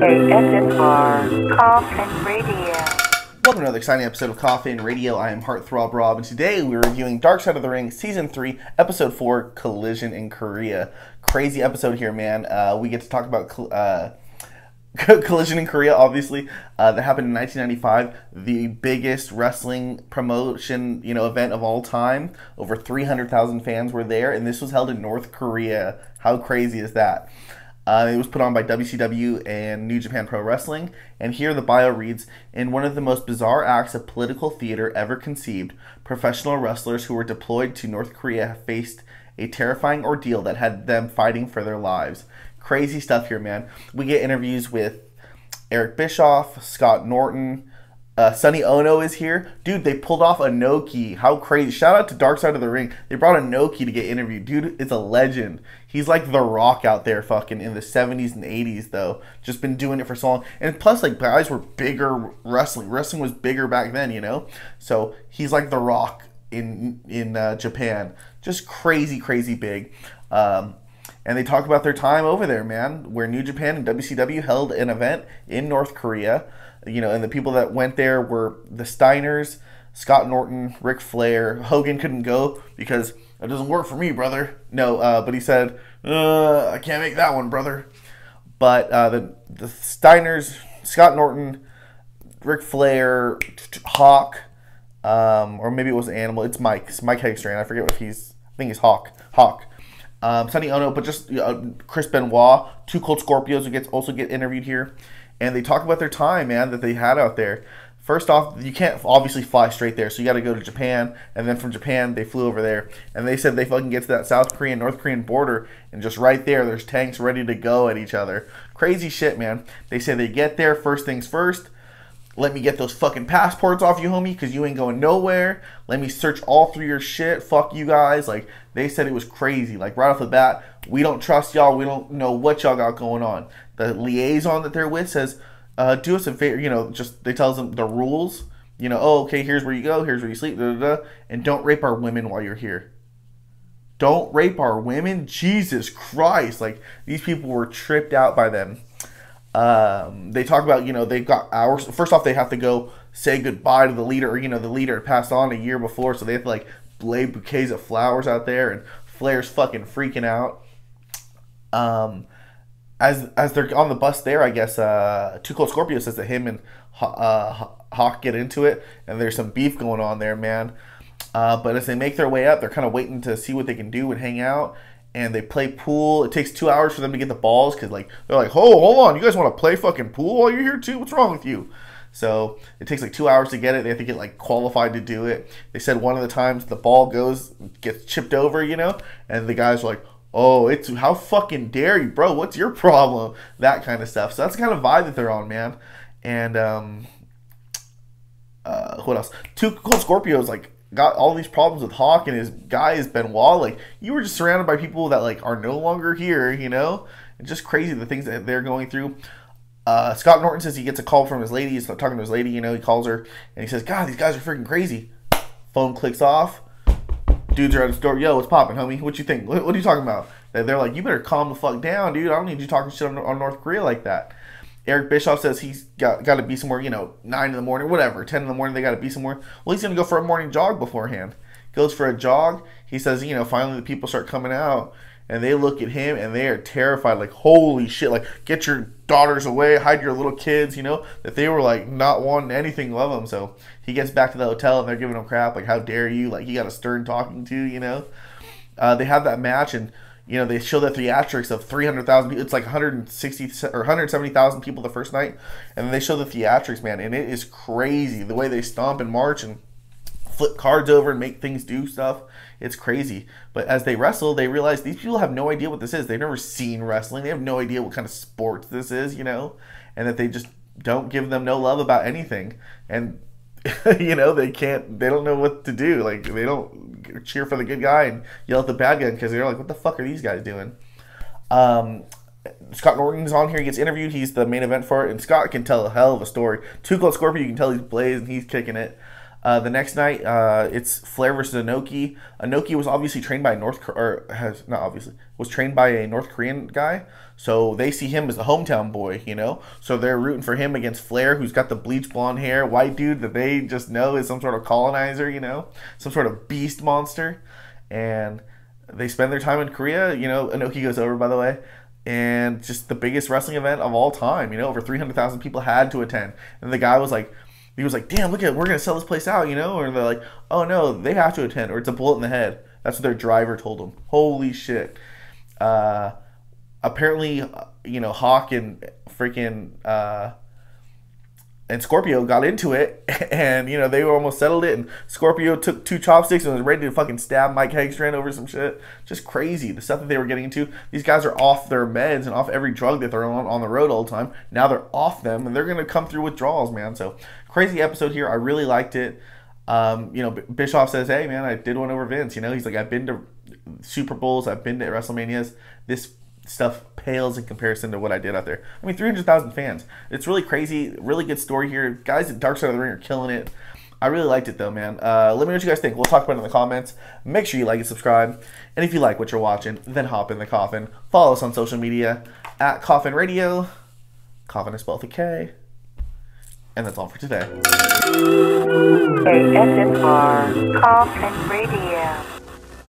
KSSR Coffin Radio. Welcome to another exciting episode of Coffin Radio. I am Heartthrob Rob, and today we're reviewing Dark Side of the Ring, Season 3, Episode 4, Collision in Korea. Crazy episode here, man. We get to talk about Collision in Korea, obviously. That happened in 1995, the biggest wrestling promotion, event of all time. Over 300,000 fans were there, and this was held in North Korea. How crazy is that? It was put on by WCW and New Japan Pro Wrestling, and here the bio reads, in one of the most bizarre acts of political theater ever conceived, professional wrestlers who were deployed to North Korea faced a terrifying ordeal that had them fighting for their lives. Crazy stuff here, man. We get interviews with Eric Bischoff, Scott Norton, Sonny Ono is here. Dude, they pulled off Inoki. How crazy. Shout out to Dark Side of the Ring. They brought Inoki to get interviewed. Dude, it's a legend. He's like The Rock out there fucking in the 70s and 80s, though. Just been doing it for so long. And plus, like, guys were bigger wrestling. Wrestling was bigger back then, So he's like The Rock in Japan. Just crazy, crazy big. And they talk about their time over there, man, where New Japan and WCW held an event in North Korea. And the people that went there were the Steiners, Scott Norton, Ric Flair. Hogan couldn't go because it doesn't work for me, brother. No, but he said, I can't make that one, brother. But the Steiners, Scott Norton, Ric Flair, Hawk, or maybe it was Animal. It's Mike. It's Mike Hagstrand. I forget I think he's Hawk. Sonny Ono, but just Chris Benoit, Two Cold Scorpios who also get interviewed here. And they talk about their time, man, that they had out there. First off, you can't obviously fly straight there, so you got to go to Japan. And then from Japan, they flew over there. And they said they fucking get to that South Korean, North Korean border, and just right there, there's tanks ready to go at each other. Crazy shit, man. They say they get there, first things first. Let me get those fucking passports off you, homie, because you ain't going nowhere. Let me search all through your shit. Fuck you guys. Like, they said it was crazy. Like, right off the bat, we don't trust y'all. We don't know what y'all got going on. The liaison that they're with says, do us a favor, they tell them the rules. Okay, here's where you go, here's where you sleep, and don't rape our women while you're here. Don't rape our women? Jesus Christ. Like, these people were tripped out by them. They talk about, they've got hours. First off, they have to go say goodbye to the leader, or, the leader had passed on a year before, so they have to, like, lay bouquets of flowers out there, and Flair's fucking freaking out. As they're on the bus there, I guess, Two Cold Scorpio says that him and Hawk get into it, and there's some beef going on there, man. But as they make their way up, they're kind of waiting to see what they can do and hang out. And they play pool. It takes 2 hours for them to get the balls because, like, they're like, oh, hold on, you guys want to play fucking pool while you're here too? What's wrong with you? So it takes like 2 hours to get it. They have to get like qualified to do it. They said one of the times the ball gets chipped over, and the guys are like, oh, it's how fucking dare you, bro? What's your problem? That kind of stuff. So that's the kind of vibe that they're on, man. And what else? Two Cold Scorpios like got all these problems with Hawk and his guys Benoit. Like, you were just surrounded by people that like are no longer here, It's just crazy the things that they're going through. Scott Norton says he gets a call from his lady. He's talking to his lady, he calls her and he says, God, these guys are freaking crazy. Phone clicks off. Dudes are at his door. Yo, what's poppin', homie? What you think? What are you talking about? They're like, you better calm the fuck down, dude. I don't need you talking shit on North Korea like that. Eric Bischoff says he's got to be somewhere, 9 in the morning, whatever. 10 in the morning, they got to be somewhere. Well, he's going to go for a morning jog beforehand. Goes for a jog. He says, finally the people start coming out. And they look at him and they are terrified. Like, holy shit. Like, get your daughters away. Hide your little kids, That they were, like, not wanting anything of him. So he gets back to the hotel and they're giving him crap. Like, how dare you? Like, he got a stern talking to, They have that match and, they show the theatrics of 300,000 people. It's like 160 or 170,000 people the first night. And then they show the theatrics, man. And it is crazy. The way they stomp and march and flip cards over and make things do stuff. It's crazy. But as they wrestle, they realize these people have no idea what this is. They've never seen wrestling. They have no idea what kind of sport this is, and that they just don't give them no love about anything. And, they don't know what to do. Like, they don't cheer for the good guy and yell at the bad guy because they're like, what the fuck are these guys doing? Scott Norton's on here. He gets interviewed. He's the main event for it. And Scott can tell a hell of a story. Two Cold Scorpio, you can tell he's blazed and he's kicking it. The next night, it's Flair versus Inoki. Inoki was obviously trained by was trained by a North Korean guy, so they see him as the hometown boy, you know. So they're rooting for him against Flair, who's got the bleach blonde hair, white dude that they just know is some sort of colonizer, you know, some sort of beast monster, and they spend their time in Korea. You know, Inoki goes over, by the way, and just the biggest wrestling event of all time. You know, over 300,000 people had to attend, and the guy was like. He was like, damn, look at it, we're going to sell this place out, you know? Or they're like, oh, no, they have to attend, or it's a bullet in the head. That's what their driver told them. Holy shit. Apparently, you know, Hawk and freaking and Scorpio got into it, and, you know, they almost settled it, and Scorpio took 2 chopsticks and was ready to fucking stab Mike Hagstrand over some shit. Just crazy. The stuff that they were getting into. These guys are off their meds and off every drug that they're on the road all the time. Now they're off them, and they're going to come through withdrawals, man. So, crazy episode here. I really liked it. You know, Bischoff says, hey, man, I did one over Vince. You know, he's like, I've been to Super Bowls. I've been to WrestleManias. This stuff pales in comparison to what I did out there. I mean, 300,000 fans. It's really crazy. Really good story here. Guys at Dark Side of the Ring are killing it. I really liked it, though, man. Let me know what you guys think. We'll talk about it in the comments. Make sure you like and subscribe. And if you like what you're watching, then hop in the coffin. Follow us on social media at Coffin Radio. Coffin is spelled with a K. And that's all for today. ASMR Coffin Radio.